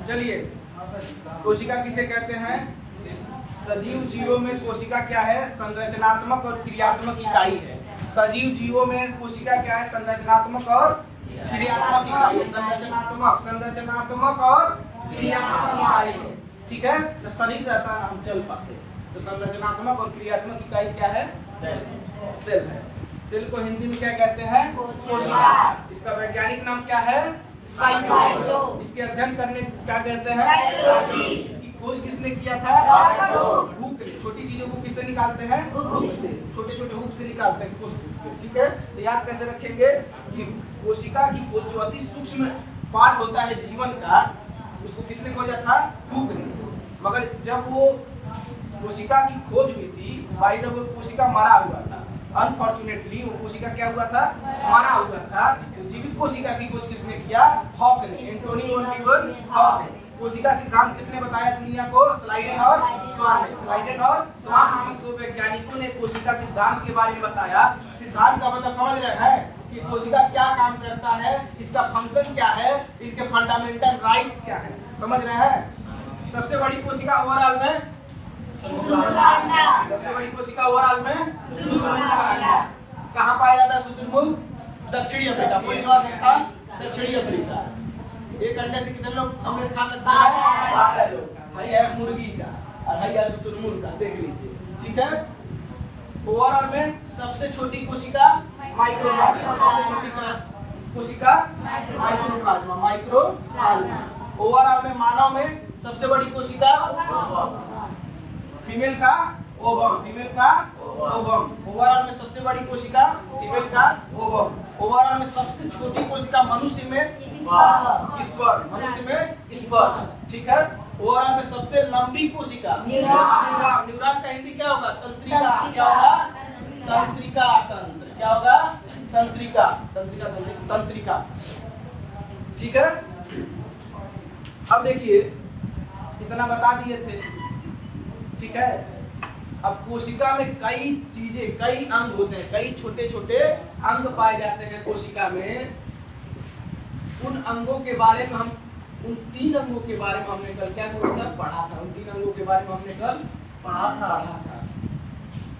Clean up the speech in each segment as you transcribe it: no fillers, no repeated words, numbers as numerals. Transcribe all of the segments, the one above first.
चलिए, कोशिका किसे कहते हैं? सजीव जीवों में कोशिका क्या है? संरचनात्मक और क्रियात्मक इकाई है। सजीव जीवों में कोशिका क्या है? संरचनात्मक और क्रियात्मक इकाई है। संरचनात्मक और क्रियात्मक इकाई है। ठीक है, तो शरीर रहता है हम चल पाते, तो संरचनात्मक और क्रियात्मक इकाई क्या है? सेल है। सेल को हिंदी में क्या कहते हैं? कोशिका। इसका वैज्ञानिक नाम क्या है? साइटो। इसके अध्ययन करने क्या कहते हैं? इसकी खोज किसने किया था? हुक ने। छोटी चीजों को किससे निकालते हैं? हुक से। छोटे छोटे हुक से निकालते हैं खोज। ठीक है, तो याद कैसे रखेंगे कि कोशिका की खोज जो अति सूक्ष्म पार्ट होता है जीवन का, उसको किसने खोजा था? हुक ने। मगर जब वो कोशिका की खोज हुई थी, भाई जब वो कोशिका मरा हुआ था, अनफॉर्चुनेटली वो कोशिका क्या हुआ था? मरा हुआ था। तो जीवित कोशिका की खोज किसने किया? हॉक ने, एंटोनी ओलिवर हॉक ने। कोशिका सिद्धांत किसने बताया दुनिया को? स्लाइडेन और स्वान ने। स्लाइडेन और स्वान नामक दो वैज्ञानिकों ने कोशिका सिद्धांत के बारे में बताया। सिद्धांत का मतलब समझ रहे हैं कि कोशिका क्या काम करता है, इसका फंक्शन क्या है, इनके फंडामेंटल राइट्स क्या है, समझ रहे हैं? सबसे बड़ी कोशिका ओवरऑल में, सबसे बड़ी कोशिका ओवरऑल में कहाँ पाया जाता है? शुतुरमुर्ग, दक्षिणी अफ्रीका। निवास स्थान दक्षिणी अफ्रीका। एक अंडे से कितने लोग ऑमलेट खा सकते हैं? 12 लोग। भाई है मुर्गी का और भाई है शुतुरमुर्ग का, देख लीजिए। ठीक है, ओवरऑल में सबसे छोटी कोशिका माइक्रोप्लाज्मा। सबसे छोटी कोशिका माइक्रोप्लाज्मा। माइक्रोप्लाज्मा। ओवरऑल में मानव में सबसे बड़ी कोशिका फीमेल का ओवम। फीमेल का ओवम। ओवरऑल में सबसे बड़ी कोशिका फीमेल का ओवम। ओवरऑल में सबसे छोटी कोशिका मनुष्य में स्पर्म। मनुष्य में स्पर्म। ठीक है, ओवरऑल में सबसे लंबी कोशिका न्यूरॉन। न्यूरॉन का हिंदी क्या होगा? तंत्रिका। क्या होगा? तंत्रिका। तंत्र क्या होगा? तंत्रिका। तंत्रिका तंत्रिका। ठीक है, अब देखिए इतना बता दिए थे। ठीक है, अब कोशिका में कई चीजें, कई अंग होते हैं, कई छोटे छोटे अंग पाए जाते हैं कोशिका में। उन अंगों के बारे में हम, उन 3 अंगों के बारे में हमने कल क्या पढ़ा था? उन 3 अंगों के बारे में हमने कल पढ़ा था।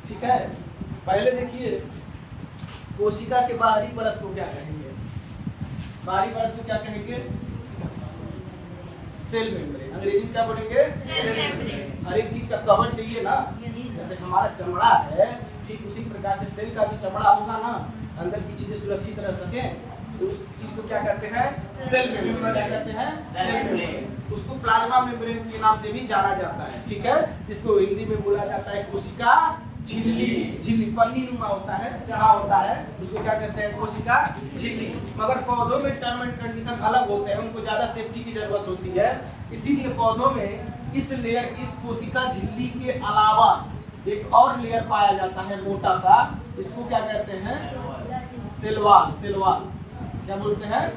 ठीक है, पहले देखिए कोशिका के बाहरी परत को क्या कहेंगे? बाहरी परत को क्या कहेंगे? Cell membrane. अंग्रेजी में क्या बोलेंगे? Cell membrane. हर एक चीज का कवर चाहिए ना, जैसे हमारा चमड़ा है, ठीक उसी प्रकार से सेल का भी चमड़ा होगा ना, अंदर की चीजें सुरक्षित रह सके, तो उस चीज को क्या कहते हैं? Cell membrane. क्या कहते हैं? Cell membrane. उसको प्लाज्मा मेम्ब्रेन के नाम से भी जाना जाता है। ठीक है, जिसको हिंदी में बोला जाता है कोशिका झिल्ली। झिल्ली पन्नी नुमा होता है, जहाँ होता है, उसको क्या कहते हैं? कोशिका झिल्ली। मगर पौधों में टर्म एंड कंडीशन अलग होते हैं, उनको ज्यादा सेफ्टी की जरूरत होती है, इसीलिए पौधों में इस लेयर, इस कोशिका झिल्ली के अलावा एक और लेयर पाया जाता है मोटा सा, इसको क्या कहते हैं? सेलवाल। सेलवाल क्या बोलते हैं?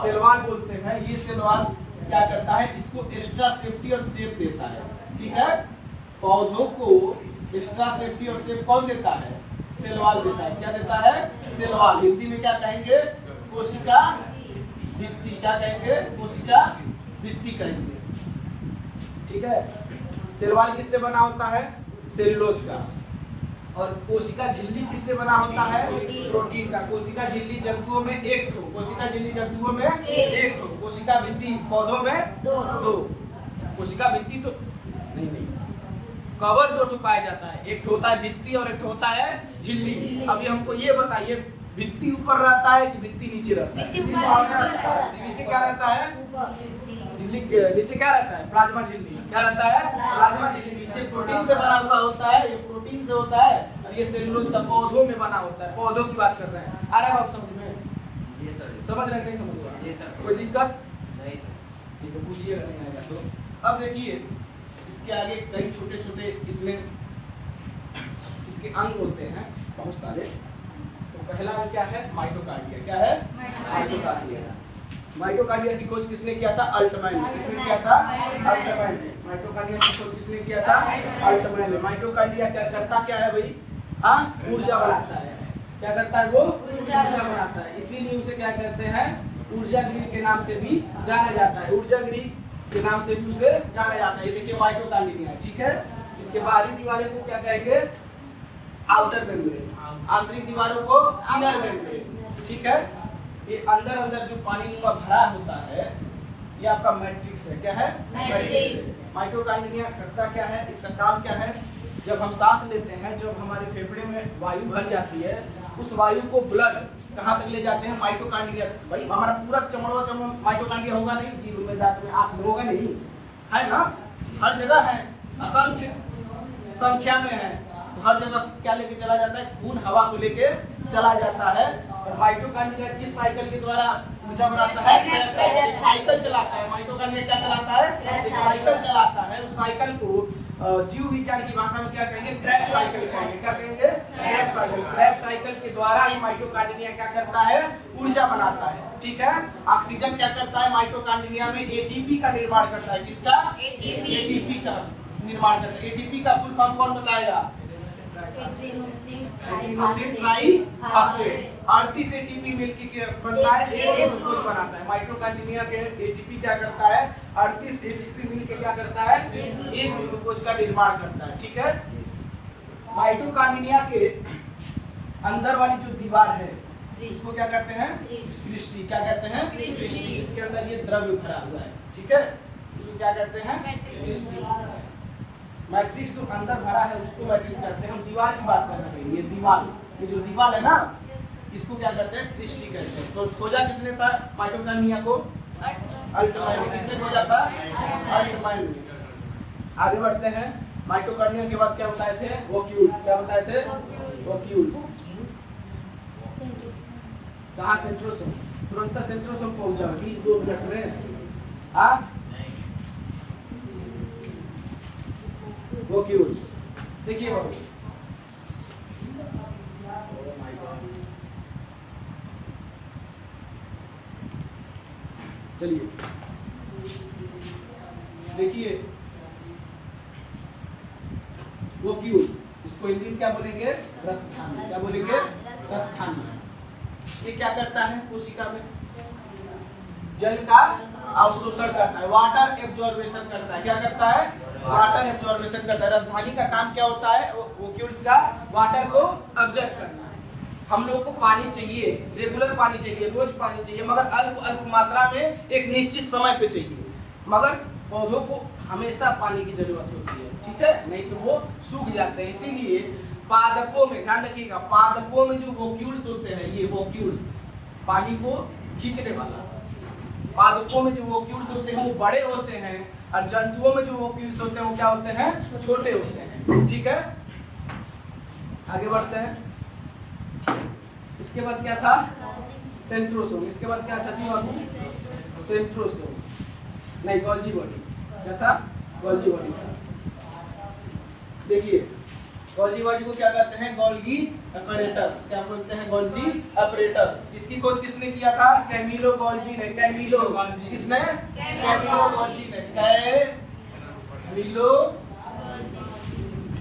सेलवाल बोलते हैं। ये सेलवाल क्या करता है? इसको एक्स्ट्रा सेफ्टी और शेप देता है। ठीक है, पौधों को एक्स्ट्रा सेफ्टी और शेप कौन देता है? सेलवाल देता है। क्या देता है? सेलवाल। हिंदी में क्या कहेंगे? कोशिका भित्ति। क्या कहेंगे? कोशिका भित्ति कहेंगे। ठीक है, सेलवाल किससे बना होता है? सेलुलोज का। और कोशिका झिल्ली किससे बना होता है? प्रोटीन का। कोशिका झिल्ली जंतुओं में 1 ठो। कोशिका झिल्ली जंतुओं में 1 ठो। कोशिका भित्ति पौधों में 2। कोशिका भित्ति तो नहीं, कवर 2 ठो पाया जाता है। एक होता है भित्ति और एक होता है झिल्ली। अभी हमको ये बताइए, भित्ति ऊपर रहता है कि भित्ति नीचे रहता है? नीचे क्या रहता है? झिल्ली नीचे क्या रहता है? प्लाज्मा झिल्ली। क्या रहता है? प्लाज्मा झिल्ली। नीचे प्रोटीन से बना हुआ होता है, ये प्रोटीन से होता है, और ये सेलुलोज का पौधों में बना होता है। पौधों की बात कर रहे हैं। आ रहा है आप समझ में? ये सर समझ रहे हैं? नहीं समझ रहा? ये सर कोई दिक्कत नहीं सर? ठीक है, पूछिएगा नहीं आएगा तो। अब देखिए इसके आगे कई छोटे छोटे इसमें इसके अंग होते हैं बहुत सारे। तो पहला अंग क्या है? माइटोकांड्रिया। क्या है? माइटोकांड्रिया। माइटोकांड्रिया की खोज किसने किया था? अल्टमैन ने। किसने किया था? अल्टमैन ने। माइटोकांड्रिया की खोज किसने किया था? अल्टमैन ने। माइटोकांड्रिया क्या करता क्या है भाई? ऊर्जा बनाता है। क्या करता है वो? ऊर्जा बनाता है। इसीलिए उसे क्या कहते हैं? ऊर्जा गृह के नाम से भी जाना जाता है। ऊर्जा गृह के नाम से भी उसे जाना जाता है। ये देखिए माइटोकॉन्ड्रिया, ठीक है। इसके बाहरी दीवारें को क्या कहेंगे? Outer membrane. आंतरिक दीवारों को इनर मेम्ब्रेन, ठीक है। ये अंदर अंदर जो पानी नुमा भरा होता है ये आपका मैट्रिक्स है। क्या है? मैट्रिक्स। माइटोकॉन्ड्रिया करता क्या है, इसका काम क्या है? जब हम सांस लेते हैं, जब हमारे फेफड़े में वायु भर जाती है, उस वायु को ब्लड कहाँ तक ले जाते हैं? माइटोकॉन्ड्रिया। भाई हमारा पूरा चमड़ा माइटोकॉन्ड्रिया होगा नहीं, जीव में दांत में आंख में होगा नहीं, है ना? हर जगह है, असंख्य संख्या में है। तो हर जगह क्या लेके चला जाता है? खून हवा को लेके चला जाता है। और माइटोकॉन्ड्रिया किस साइकिल के द्वारा ऊर्जा बनाता है? एक साइकिल चलाता है। माइटोकॉन्ड्रिया क्या चलाता है? एक साइकिल चलाता है। उस साइकिल को जीव विज्ञान की भाषा में क्या कहेंगे? क्रेब्स साइकिल कहेंगे। क्या कहेंगे? Krebs cycle. क्रेब्स साइकिल के द्वारा ही माइटोकॉन्ड्रिया क्या करता है? ऊर्जा बनाता है, ठीक है। ऑक्सीजन क्या करता है? माइटोकॉन्ड्रिया में एटीपी का निर्माण करता है। किसका? एटीपी का निर्माण करता है। एटीपी का फुल फॉर्म कौन बताएगा? Adenosine triphosphate. 38 एटीपी मिलकर बनता है, एक ग्लूकोज बनाता है। माइटोकॉन्ड्रिया के एटीपी क्या करता है? 38 एटीपी मिलकर क्या करता है? एक ग्लूकोज का निर्माण करता है, ठीक है। माइटोकॉन्ड्रिया के अंदर वाली जो दीवार है इसको क्या कहते हैं? क्रिस्टी। क्या कहते हैं? क्रिस्टी। इसके अंदर ये द्रव्य भरा हुआ है, ठीक है। इसको क्या कहते हैं? क्रिस्टी। मैट्रिक्स जो अंदर भरा है उसको मैट्रिक्स कहते हैं। हम दीवार की बात कर रहे हैं। ये दीवार, ये जो दीवार है ना, इसको क्या कहते हैं? क्रिस्टी कहते हैं। तो खोजा किसने था माइटोकॉन्ड्रिया को? अल्टमैन ने। किसने खोजा था? अल्टमैन ने। आगे बढ़ते हैं। माइटोकॉन्ड्रिया के बाद क्या बताए थे? वोक्यूल्स। क्या बताए थे? वोक्यूल्स। कहाँ? सेंट्रोसोम। तुरंत सेंट्रोसोम पहुंच जाओगी 2 मिनट में। हाँ, वोक्यूल्स देखिए बाबू, चलिए देखिए वोक्यूल्स, इसको हिंदी में क्या बोलेंगे? रसधानी। क्या बोलेंगे? रसधानी। ये क्या करता है? कोशिका में जल का अवशोषण करता है, वाटर एब्जॉर्बेशन करता है। क्या करता है? वाटर एब्जॉर्बेशन करता है। रसधानी का काम क्या होता है? वोक्यूल्स का वाटर को ऑब्जर्व करना है। हम लोग को पानी चाहिए, रेगुलर पानी चाहिए, रोज पानी चाहिए, मगर अल्प मात्रा में एक निश्चित समय पे चाहिए। मगर पौधों को हमेशा पानी की जरूरत होती है, ठीक है, नहीं तो वो सूख जाते हैं। इसीलिए पादपों में, ध्यान रखिएगा, पादपों में जो वोक्यूल्स होते हैं, ये वोक्यूल्स पानी को खींचने वाला, पादपों में जो वोक्यूल्स होते हैं वो बड़े होते हैं, और जंतुओं में जो वोक्यूल्स होते हैं वो क्या होते हैं? छोटे होते हैं, ठीक है। आगे बढ़ते हैं। इसके बाद क्या था? सेंट्रोसोम। इसके बाद क्या था जी बाबू? सेंट्रोसोम नहीं, गोल्जी बॉडी। क्या था? गोल्जी बॉडी था। देखिए गोल्जी बॉडी को क्या कहते हैं? Golgi apparatus. क्या बोलते हैं? Golgi apparatus. इसकी खोज किसने किया था? कैमिलो गोल्जी ने। कैमिलो किसने? कैमिलो गोल्जी ने। कैमिलो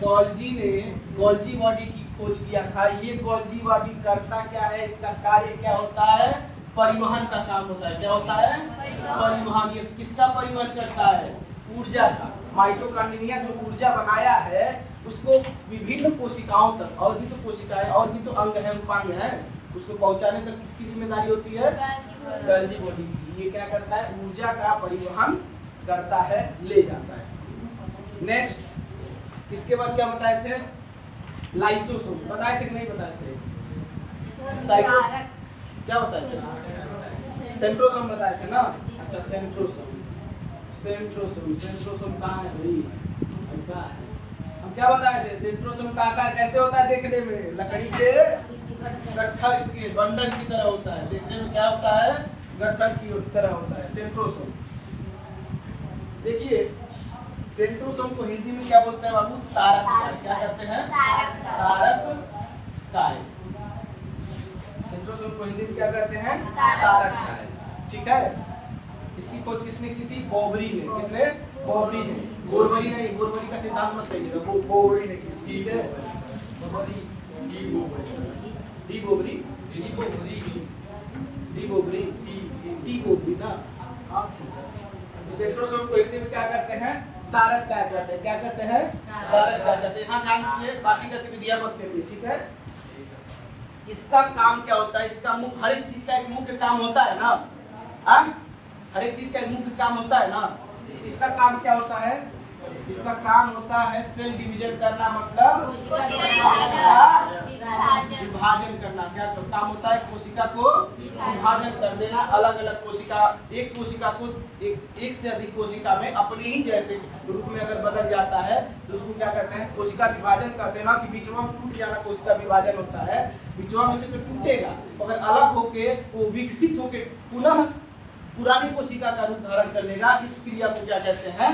गोल्जी ने गोल्जी बॉडी की खोज किया था। ये गोल्जी बॉडी करता क्या है? इसका कार्य क्या होता है? परिवहन का काम होता है। क्या होता है? परिवहन। ये किसका परिवहन करता है? ऊर्जा का। माइटोकॉन्ड्रिया जो ऊर्जा बनाया है उसको विभिन्न कोशिकाओं तक, और भी तो कोशिकाएं, और भी तो अंग है, उपांग है, उसको पहुंचाने तक किसकी जिम्मेदारी होती है? गोल्जी बॉडी की। ये क्या करता है? ऊर्जा का परिवहन करता है, ले जाता है। नेक्स्ट, इसके बाद क्या बताए थे? लाइसोसोम। बताए थे कि नहीं बताए थे? क्या बताए थे? सेंट्रोसोम बताए थे ना। अच्छा, सेंट्रोसोम। सेंट्रोसोम कहाँ है भाई? हम क्या बताए थे? सेंट्रोसोम का आकार कैसे होता है देखने में? लकड़ी के गट्ठर के बंडल की तरह होता है। देखने में क्या होता है? गट्ठर की तरह होता है सेंट्रोसोम। देखिए सेंट्रोसोम को हिंदी में क्या बोलते हैं बाबू? तारक काय। क्या कहते हैं? तारक काय। सेंट्रोसोम को हिंदी में क्या कहते हैं? तारक काय, ठीक है। इसकी खोज किसने की थी? बोबरी ने। किसने? बोबरी ने। बोरबरी नहीं, बोरबरी का सिद्धांत मत कहिएगा, वो बोबरी ने की, ठीक है। बोबरी, डी बोबरी ना। तो सेंट्रोसोम को हिंदी में क्या कहते हैं? तारक क्या कहते हैं? क्या कहते हैं? तारक क्या कहते हैं? यहाँ ध्यान दीजिए, बाकी गतिविधियां मत करिए, ठीक है? इसका काम क्या होता है? इसका मुख्य, हर एक चीज का एक मुख्य काम होता है ना, हर एक चीज का एक मुख्य काम होता है ना। इसका काम क्या होता है? इसका काम होता है सेल डिवीजन करना, मतलब विभाजन करना। क्या काम होता है? कोशिका को विभाजन कर देना, अलग अलग कोशिका, एक कोशिका को एक से अधिक कोशिका में अपने ही जैसे रूप में अगर बदल जाता है तो उसको क्या कहते हैं? कोशिका विभाजन कहते हैं ना, कि बीचवा में टूट जाना कोशिका विभाजन होता है। बीचवा में से तो टूटेगा, मगर अलग होके वो विकसित होके पुनः पुरानी कोशिका का रूप धारण कर लेगा। इस क्रिया को क्या कहते हैं?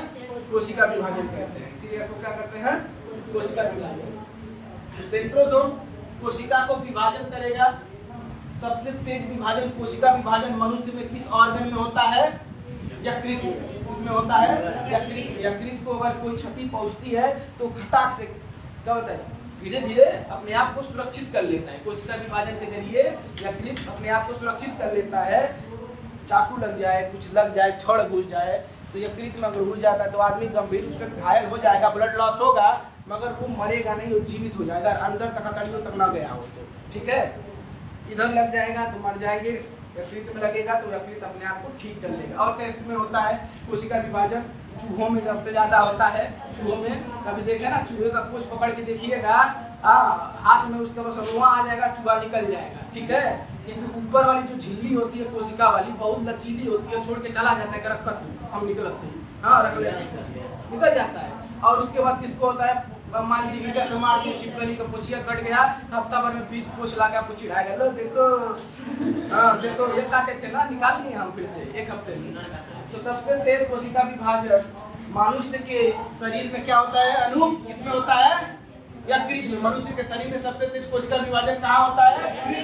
कोशिका विभाजन कहते हैं। इस क्रिया को क्या कहते हैं? कोशिका विभाजन। सेंट्रोसोम कोशिका को विभाजन करेगा। सबसे तेज विभाजन, कोशिका विभाजन मनुष्य में किस ऑर्गन में होता है? यकृत में। किसमें होता है? यकृत में। यकृत को अगर कोई क्षति पहुंचती है तो खटाक से क्या होता है? धीरे धीरे अपने आप को सुरक्षित कर लेता है। कोशिका विभाजन के जरिए यकृत अपने आप को सुरक्षित कर लेता है। चाकू लग जाए, कुछ लग जाए, छड़ घुस जाए तो यकृत में अगर घुस जाता है तो आदमी गंभीर रूप से घायल हो जाएगा, ब्लड लॉस होगा, मगर वो मरेगा नहीं, वो जीवित हो जाएगा, अंदर तक हथकड़ियों तक ना गया हो तो, ठीक है? इधर लग जाएगा तो मर जाएंगे, यकृत में लगेगा तो यकृत अपने आप को ठीक कर लेगा। और कैसे में होता है कोशिका विभाजन? चूहों में सबसे ज्यादा होता है। चूहों में कभी देखे ना, चूहे का पूंछ पकड़ के देखिएगा, हाथ में उसका बस रोआ आ जाएगा, चूहा निकल जाएगा, ठीक है? क्योंकि ऊपर वाली जो झिल्ली होती है कोशिका वाली बहुत लचीली होती है, छोड़ के चला जाता है, रखत हम निकलते हैं, हाँ रख ले, निकल जाता है। और उसके बाद किसको होता है? मान लीजिए समाज में छिपकली का पुछिया कट गया, हफ्ता भर में फिर पूछ ला के आपको चिढ़ाएगा, लो देखो, हाँ देखो ये काटे थे ना, निकाल लिए हम फिर से एक हफ्ते में। तो सबसे तेज कोशिका विभाजन मनुष्य के शरीर में क्या होता है? अनु किसमें होता है? यकृत में। मनुष्य के शरीर में सबसे तेज कोशिका विभाजन कहाँ होता है?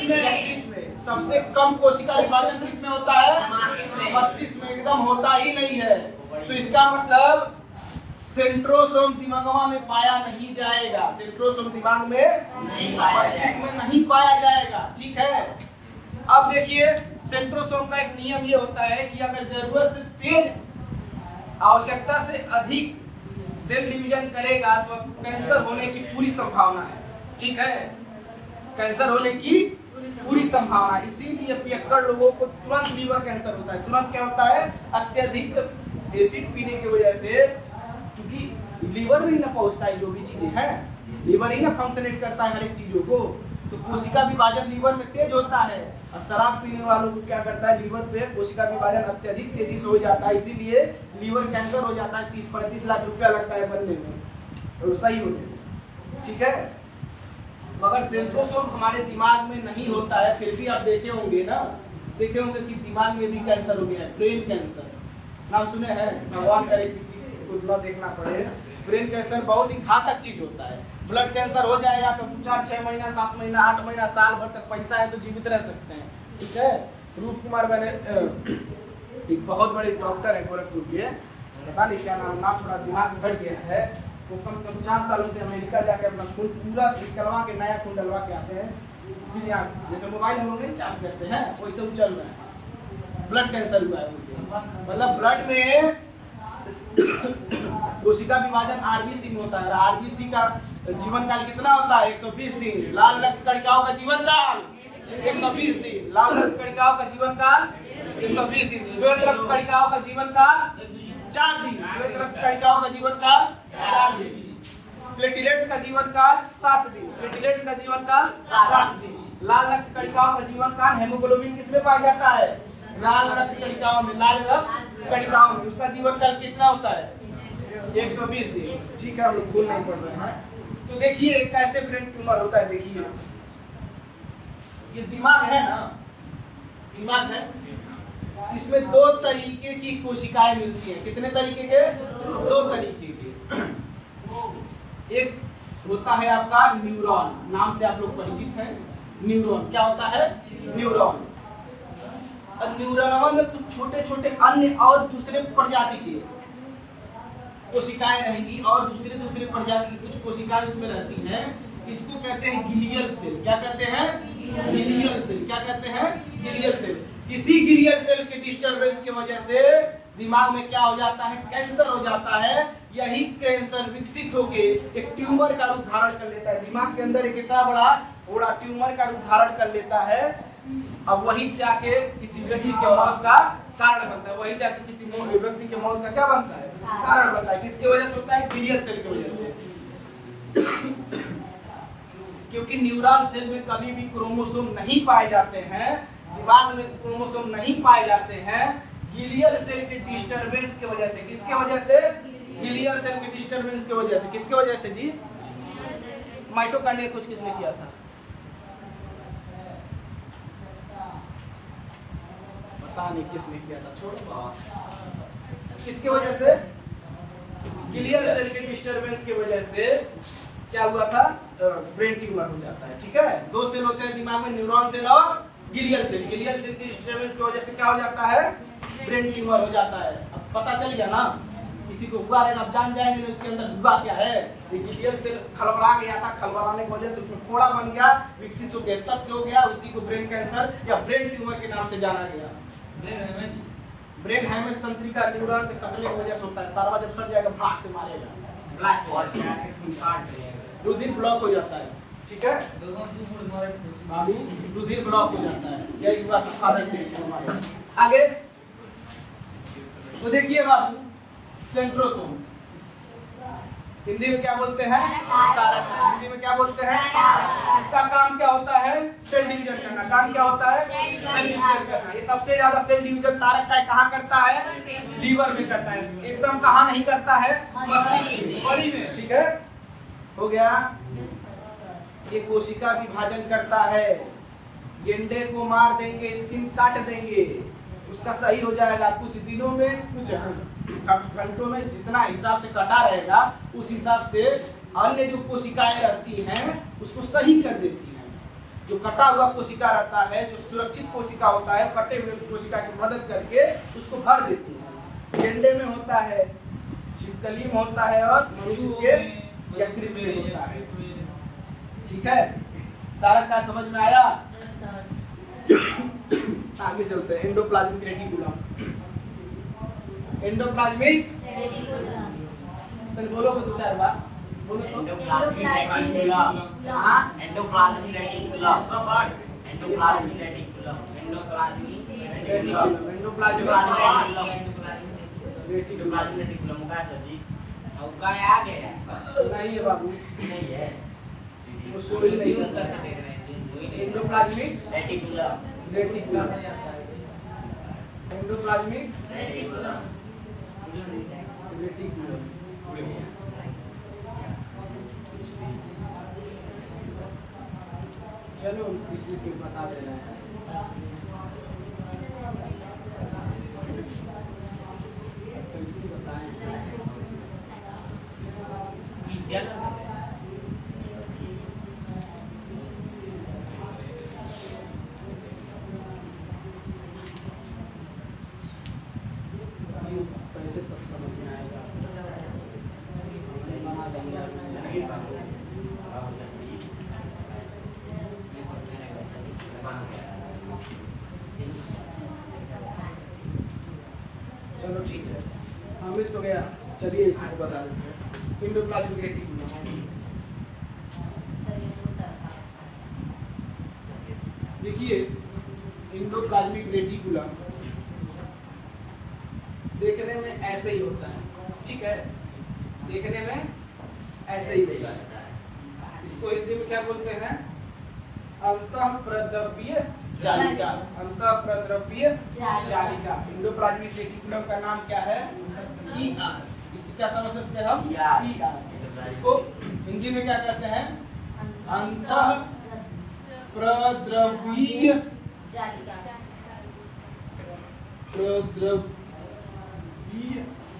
यकृत में। सबसे कम कोशिका विभाजन किसमें होता है? मस्तिष्क में। एकदम होता ही नहीं है। तो इसका मतलब सेंट्रोसोम दिमागवा में पाया नहीं जाएगा। सेंट्रोसोम दिमाग में मस्तिष्क में नहीं पाया जाएगा, ठीक है? अब देखिए, सेंट्रोसोम का एक नियम ये होता है कि अगर जरूरत से तेज, आवश्यकता से अधिक सेल डिवीजन करेगा तो कैंसर होने की पूरी संभावना है, ठीक है? कैंसर होने की पूरी संभावना। इसीलिए पियक्कड़ लोगों को तुरंत लीवर कैंसर होता है। तुरंत क्या होता है? अत्यधिक एसिड पीने की वजह से, क्योंकि लीवर में ही ना पहुंचता है जो भी चीजें हैं, लीवर ही ना फंक्शनेट करता है हर एक चीजों को, तो कोशिका विभाजन लीवर में तेज होता है। और शराब पीने वालों को क्या करता है? लीवर पे कोशिका विभाजन अत्यधिक तेजी से हो जाता है, इसीलिए लीवर कैंसर हो जाता है। 30-35 लाख रुपया लगता है बनने में, तो सही हो जाए, ठीक है? मगर सेंट्रोसोम हमारे दिमाग में नहीं होता है, फिर भी आप देखे होंगे ना, देखे होंगे कि दिमाग में भी कैंसर हो गया है, ब्रेन कैंसर। नाम सुने हैं? भगवान करे किसी को न देखना पड़े। ब्रेन कैंसर बहुत ही घातक चीज होता है। ब्लड कैंसर हो जाएगा तो 4-6 महीना, 7 महीना, 8 महीना, साल भर तक पैसा है तो जीवित रह सकते हैं, ठीक है? रूप कुमार मैंने एक बहुत बड़े डॉक्टर है गोरखपुर के, पता नहीं क्या नाम थोड़ा दिमाग से बढ़ गया है, वो कम से कम 4 सालों से अमेरिका जाके अपना खून पूरा निकलवा के, नया खून डलवा के आते हैं। फिर यहाँ जैसे मोबाइल हम लोग नहीं चार्ज करते हैं वैसे वो चल रहा है। ब्लड कैंसर हुआ है, मतलब ब्लड में कोशिका विभाजन आरबीसी में होता है। आरबीसी का जीवन काल कितना होता है? 120 दिन। लाल रक्त कणिकाओं का जीवन काल 120 दिन। लाल रक्त कणिकाओं का जीवन काल 120 दिन। श्वेत रक्त कणिकाओं का जीवन काल 4 दिन। श्वेत रक्त कणिकाओं का जीवन काल 4 दिन। प्लेटलेट्स का जीवन काल 7 दिन। प्लेटलेट्स का जीवन काल 7 दिन। लाल रक्त कणिकाओं का जीवन काल, हेमोग्लोबिन किसमें पाया जाता है? लाल रक्त कणिकाओं में। लाल रक्त कणिकाओं में उसका जीवन काल कितना होता है? 120 दिन, ठीक है? हम लोग भूल नहीं पड़ रहे हैं। तो देखिए कैसे ब्रेन ट्यूमर होता है। देखिए ये दिमाग है ना, दिमाग है, इसमें 2 तरीके की कोशिकाएं मिलती हैं। कितने तरीके के? 2 तरीके के। एक होता है आपका न्यूरॉन, नाम से आप लोग परिचित हैं। न्यूरॉन क्या होता है? न्यूरॉन। न्यूरॉन में कुछ छोटे छोटे अन्य और दूसरे प्रजाति के कोशिकाएं रहेंगी और दूसरे प्रजाति की कुछ कोशिकाएं उसमें रहती हैं। इसको कहते हैं गिलियल सेल। क्या कहते हैं? Glial cell. क्या कहते हैं? Glial cell. इसी गिलियल सेल के डिस्टर्बेंस की वजह से दिमाग में क्या हो जाता है, कैंसर हो जाता है। यही कैंसर विकसित होके एक ट्यूमर का रूप धारण कर लेता है। दिमाग के अंदर एक इतना बड़ा ट्यूमर का रूप धारण कर लेता है। अब वही जाके किसी व्यक्ति के मौत का कारण बनता है। वही जाके किसी व्यक्ति के मौत का क्या बनता है, कारण बनता है। किसकी वजह से होता है, ग्लियल सेल की वजह से। क्योंकि न्यूरॉन सेल में कभी भी क्रोमोसोम नहीं पाए जाते हैं, दिमाग में क्रोमोसोम नहीं पाए जाते हैं, ग्लियल सेल के डिस्टरबेंस की वजह से। किसके वजह से, ग्लियल सेल के डिस्टरबेंस की वजह से। किसके वजह से जी, माइटोकॉन्ड्रिया कुछ किसने किया था, पता नहीं किसने किया था, छोड़ो। किसके वजह से, ग्लियल सेल के डिस्टरबेंस की वजह से क्या हुआ था, ब्रेन ट्यूमर हो जाता है। ठीक है, दो सेल होते हैं दिमाग में, न्यूरॉन सेल और ग्लियल सेल। ग्लियल सेल की डिस्टरबेंस की वजह से क्या हो जाता है, ब्रेन ट्यूमर हो जाता है। अब पता चल गया ना, किसी को हुआ रहेगा, आप जान जाएंगे उसके अंदर हुआ क्या है। ग्लियल सेल खलबला गया था, खलबलाने की वजह से उसमें फोड़ा बन गया, विकसित हो गया, तब हो गया, उसी को ब्रेन कैंसर या ब्रेन ट्यूमर के नाम से जाना गया। ब्रेन हैमेज तंत्रिका न्यूरॉन के सकले की वजह से होता है। तारवा जब सट जाएगा भाग से मारेगा, रुधिर ब्लॉक हो जाता है। ठीक है, रुधिर ब्लॉक हो जाता है। यही हुआ फादर से। आगे तो देखिए बाबू, सेंट्रोसोम हिंदी में क्या बोलते हैं, कारक। हिंदी में क्या बोलते हैं, इसका काम क्या होता है, सेल डिवीजन करना। काम क्या होता है, सेल डिवीजन करना। ये सबसे ज्यादा सेल डिवीजन तारक का कहाँ करता है, लीवर में करता है। एकदम कहाँ नहीं करता है, बॉडी में। ठीक है, हो गया। ये कोशिका विभाजन करता है। गेंडे को मार देंगे, स्किन काट देंगे, उसका सही हो जाएगा कुछ दिनों में, कुछ घंटों में। जितना हिसाब से कटा रहेगा उस हिसाब से अन्य जो कोशिकाएं रहती हैं उसको सही कर देती हैं। जो कटा हुआ कोशिका रहता है, जो सुरक्षित कोशिका होता है, कटे हुए कोशिका की मदद करके उसको भर देती है। गेंडे में होता है, छिपकली में होता है और मनुष्य के यकृत में होता है। ठीक है, कारक का समझ में आया। आगे चलते हैं, एंडोप्लाज्मिक रेटिकुलम। एंडोप्लाज्मिक रेटिकुलम बोलो को दो चार बार बोलो तो। Endoplasmic reticulum, endoplasmic reticulum, endoplasmic reticulum, endoplasmic reticulum, endoplasmic reticulum का सर जी। अब का आ गया नहीं है बाबू, नहीं है, उसको भी नहीं होता है। Endoplasmic reticulum, reticulum, endoplasmic reticulum, reticulum. चलो किसी को बता देना है। कैसे बताएं, कैसे सब समझ में आएगा, बना देंगे। चलो ठीक है, हमें तो गया। चलिए इसी से बता देते हैं। एंडोप्लाज्मिक रेटिकुलम देखिए, एंडोप्लाज्मिक रेटिकुलम देखने में ऐसे ही होता है। ठीक है, देखने में ऐसे ही होता है। इसको हिंदी में क्या बोलते हैं, अंतःप्रद्रव्य जालिका। अंतःप्रद्रव्य जालिका। एंडोप्लाज्मिक रेटिकुलम का नाम क्या है, ER। इसको क्या समझ सकते हैं हम, ER। इसको हिंदी में क्या कहते हैं, अंतःप्रद्रव्य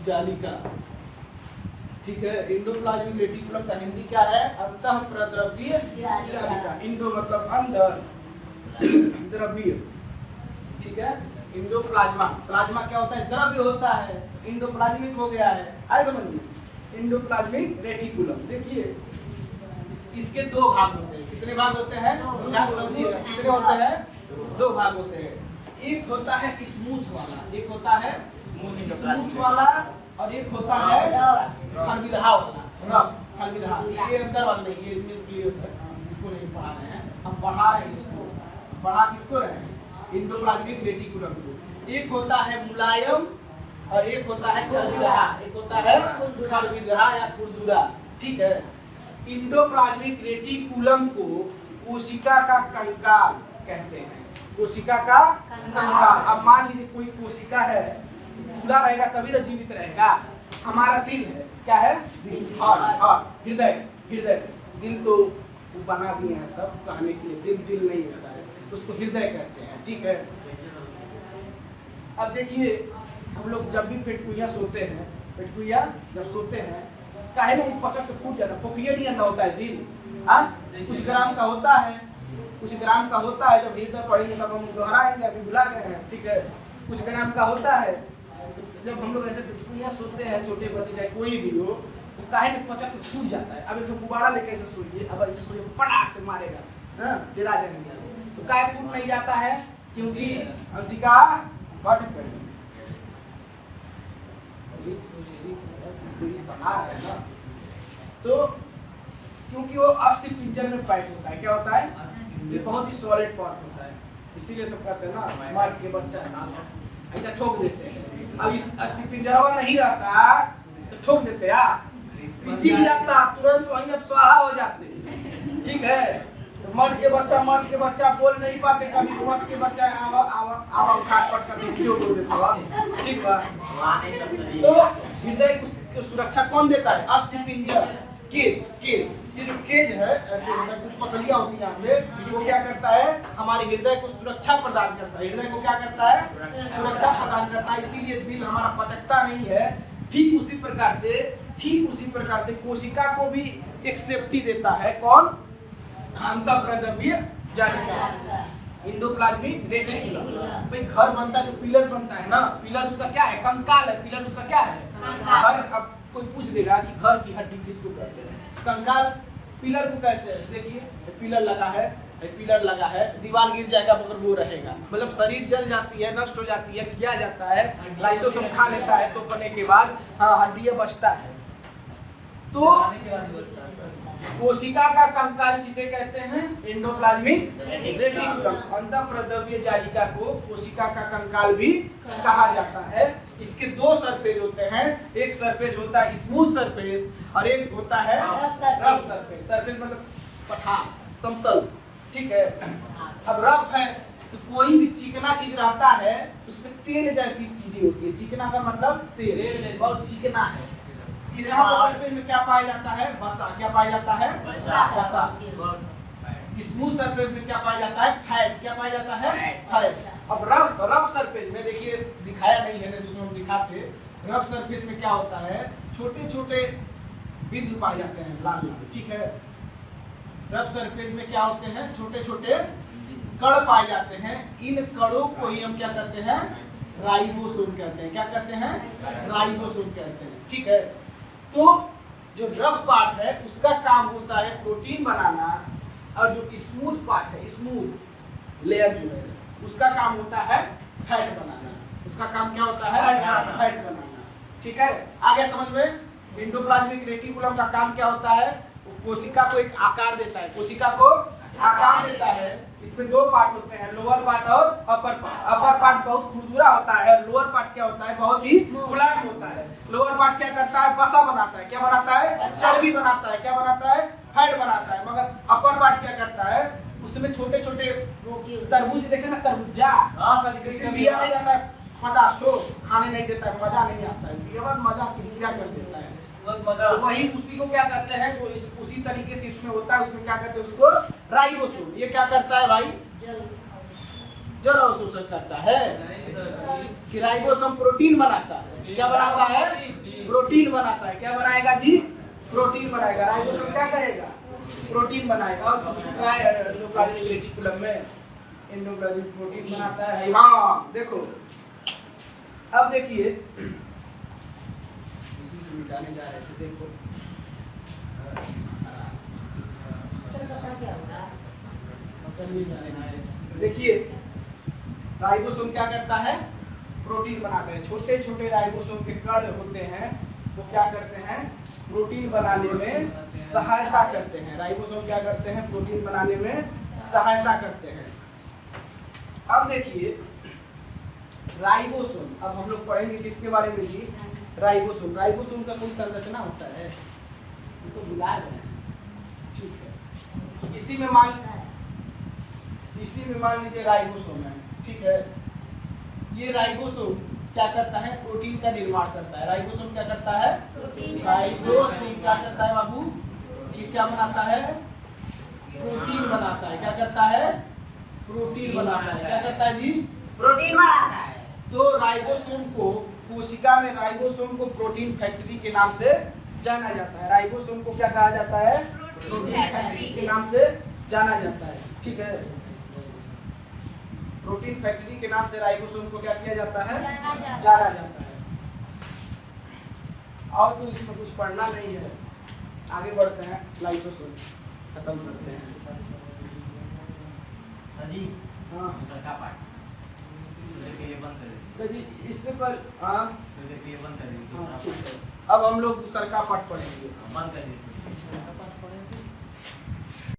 जालिका। ठीक है, एंडोप्लाज्मिक रेटिकुलम का हिंदी क्या है, अंतःप्रद्रव्य जालिका। इंडो मतलब अंदर, द्रव्य। ठीक है, इंडोप्लाज्मा, प्लाज्मा क्या होता है, द्रव्य होता है, इंडोप्लाज्मिक हो गया है। आए समझिए, इंडोप्लाज्मिक रेटिकुलम। देखिए इसके दो भाग होते हैं। कितने भाग होते हैं, क्या समझिएगा, कितने होते हैं, दो भाग होते हैं। एक होता है स्मूथ वाला, एक होता है स्मूथ वाला, और एक होता है खरबिदहा वाला, रफ खरबिदहा। ये अंदर वाला नहीं, ये न्यूक्लियस है, इसको नहीं पढ़ा रहे हैं हम, पढ़ा रहे हैं इसको। पढ़ा किसको रहे हैं? एंडोप्लाज्मिक रेटिकुलम को। एक होता है मुलायम और एक होता है खरबिदहा, एक होता है खरबिदहा या खुरदुरा, ठीक है। एंडोप्लाज्मिक रेटिकुलम को कोशिका का कंकाल कहते हैं, कोशिका का कंकाल। अब मान लीजिए कोई कोशिका है, खुला रहेगा तभी तो जीवित रहेगा। हमारा दिल है, क्या है? हार्ट, हृदय, हृदय। दिल तो वो बना दिए हैं सब कहने के लिए, दिल नहीं होता है, उसको हृदय कहते हैं, ठीक है। अब देखिए हम लोग जब भी पेटकुइया सोते हैं, पेटकुइया जब सोते हैं काहे नहीं पचक के फूट जाता, फोकिया नहीं अंदर होता है दिल, हाँ कुछ ग्राम का होता है, कुछ ग्राम का होता है। जब हृदय पढ़ेंगे तब हम दोहराएंगे, अभी भुला गए हैं, ठीक है। कुछ ग्राम का होता है। जब हम लोग ऐसे पेटकुइया सोते हैं, छोटे बच्चे चाहे कोई भी हो, तो काहे नहीं पचक के फूट जाता है। अब एक गुब्बारा लेके ऐसे सोइए, अब ऐसे सोइए पटाख से मारेगा, हाँ डरा जाएंगे। तो काहे फूट नहीं जाता है? क्योंकि अंशिका बट बना है ना, तो क्योंकि वो अस्थि पिंजर में पैक होता है। क्या होता है? ये बहुत ही सॉलिड पार्ट होता है, इसीलिए सब कहते हैं ना मार के बच्चा ऐसा ठोक देते हैं। अब इस अस्थि पिंजरा नहीं रहता तो ठोक देते हैं, चिप जाता तुरंत वहीं अब स्वाहा हो जाते, ठीक है। तो मर्द के बच्चा बोल नहीं पाते, कभी मर्द के बच्चा आवा घाट पर कभी जो बोल देते, ठीक है। तो हृदय को सुरक्षा कौन देता है? अस्थि पिंजर, केज। ये जो केज है ऐसे होता है, कुछ पसलियां होती हैं हमें, वो क्या करता है? हमारे हृदय को सुरक्षा प्रदान करता है। हृदय को क्या करता है? सुरक्षा प्रदान करता है, इसीलिए दिल हमारा पचकता नहीं है। ठीक उसी प्रकार से कोशिका को भी एक सेफ्टी देता है। कौन? अंतःप्रद्रव्य जालिका, एंडोप्लाज्मिक रेटिकुलम। भाई घर बनता है तो पिलर बनता है ना, पिलर उसका क्या है? कंकाल है। पिलर उसका क्या है? घर। अब कोई पूछ देगा कि घर की हड्डी किसको कहते हैं? कंकाल पिलर को कहते हैं। देखिए पिलर लगा है, दीवार गिर जाएगा मगर वो रहेगा, मतलब शरीर जल जाती है, नष्ट हो जाती है, किया जाता है, लाइसोसोम खा लेता है, तो बनने के बाद हाँ हड्डी बचता है। तो कोशिका का कंकाल किसे कहते हैं? Endoplasmic reticulum. अंतःप्रद्रव्य जालिका को कोशिका का कंकाल भी कहा जाता है। इसके दो सरफेस होते हैं, एक सरफेस होता है स्मूथ सरफेस और एक होता है रफ सरफेस। सरफेस मतलब पठार, समतल, ठीक है। अब रफ है तो कोई भी चिकना चीज रहता है उसमें तेल जैसी चीजें होती है। चिकना का मतलब तेल, बहुत चिकना है। यहाँ पर सरफेस में क्या पाया जाता है? वसा। क्या पाया जाता है? वसा। स्मूथ सरफेस में क्या पाया जाता है? फैट। क्या पाया जाता है? फैट। अब रफ सरफेस में देखिए, दिखाया नहीं है, दूसरों में दिखाते। रफ सरफेस में क्या होता है? छोटे छोटे बिंदु पाए जाते हैं, लाल लाल, ठीक है। रफ सरफेस में क्या होते हैं? छोटे छोटे कण पाए जाते हैं। इन कणों को ही हम क्या कहते हैं? राइबोसोम कहते हैं। क्या कहते हैं? राइबोसोम कहते हैं, ठीक है। तो जो रफ पार्ट है उसका काम होता है प्रोटीन बनाना, और जो स्मूथ पार्ट है, स्मूथ लेयर जो है, उसका काम होता है फैट बनाना। उसका काम क्या होता है? फैट बनाना, ठीक है। आगे समझ में? एंडोप्लाज्मिक रेटिकुलम का काम क्या होता है? कोशिका को एक आकार देता है, कोशिका को आकार देता है। इसमें दो पार्ट होते हैं, लोअर पार्ट और अपर पार्ट। अपर पार्ट बहुत खुरदुरा होता है, लोअर पार्ट क्या होता है? बहुत ही मुलायम होता है। लोअर पार्ट क्या करता है? वसा बनाता है। क्या बनाता है? चर्बी बनाता है। क्या बनाता है? फैट बनाता है। मगर अपर पार्ट क्या करता है? उसमें छोटे छोटे तरबूज देखे ना, तरबूजा, बिया नहीं जाता है 50 खाने नहीं देता है, मजा नहीं आता है, केवल मजा क्या कर देता है। तो वही उसी को क्या करते हैं, जो उसी तरीके से इसमें होता है, उसमें क्या कहते हैं? उसको राइबोसोम। ये क्या करता है भाई? जल अवशोषण करता है। कि राइबोसोम प्रोटीन बनाता है। क्या बनाता है? प्रोटीन बनाता है। क्या बनाएगा जी? प्रोटीन बनाएगा। राइबोसोम क्या करेगा? प्रोटीन बनाएगा। और कुछ एंडोप्लाज्मिक रेटिकुलम में एंडोप्लाज्मिक प्रोटीन बनाता है। हाँ देखो, अब देखिए मिटाने जा रहे थे, देखो देखिए राइबोसोम क्या करता है? प्रोटीन बनाते हैं। छोटे छोटे राइबोसोम के कण होते हैं वो क्या करते हैं? प्रोटीन बनाने में सहायता करते हैं। राइबोसोम क्या करते हैं? प्रोटीन बनाने में सहायता करते हैं। अब देखिए राइबोसोम, अब हम लोग पढ़ेंगे किसके बारे में जी? राइबोसोम। राइबोसोम का कोई संरचना होता है? तो बुला रहे हैं, ठीक है। इसी में मान लीजिए राइबोसोम है, ठीक है। ये राइबोसोम क्या करता है? प्रोटीन का निर्माण करता है। राइबोसोम क्या करता है? राइबोसोम क्या करता है बाबू? ये क्या बनाता है? प्रोटीन बनाता है। क्या करता है? प्रोटीन बनाता है। क्या करता है जी? प्रोटीन बनाता है। तो राइबोसोम को कोशिका में राइबोसोम को प्रोटीन फैक्ट्री के नाम से जाना जाता है। राइबोसोम को क्या कहा जाता है? प्रोटीन फैक्ट्री के नाम से जाना जाता है, ठीक है। प्रोटीन फैक्ट्री के नाम से राइबोसोम को क्या किया जाता है? जाना जाता है। और तो इसमें कुछ पढ़ना नहीं है, आगे बढ़ते हैं। लाइसोसोम खत्म करते हैं। जी हाँ सरका पाठ के लिए बंद कर दीजिए। तो जी इससे पर हाँ के लिए बंद कर दीजिए। ठीक है। अब हम लोग दूसरा का पाठ पढ़ेंगे। बंद कर दीजिए।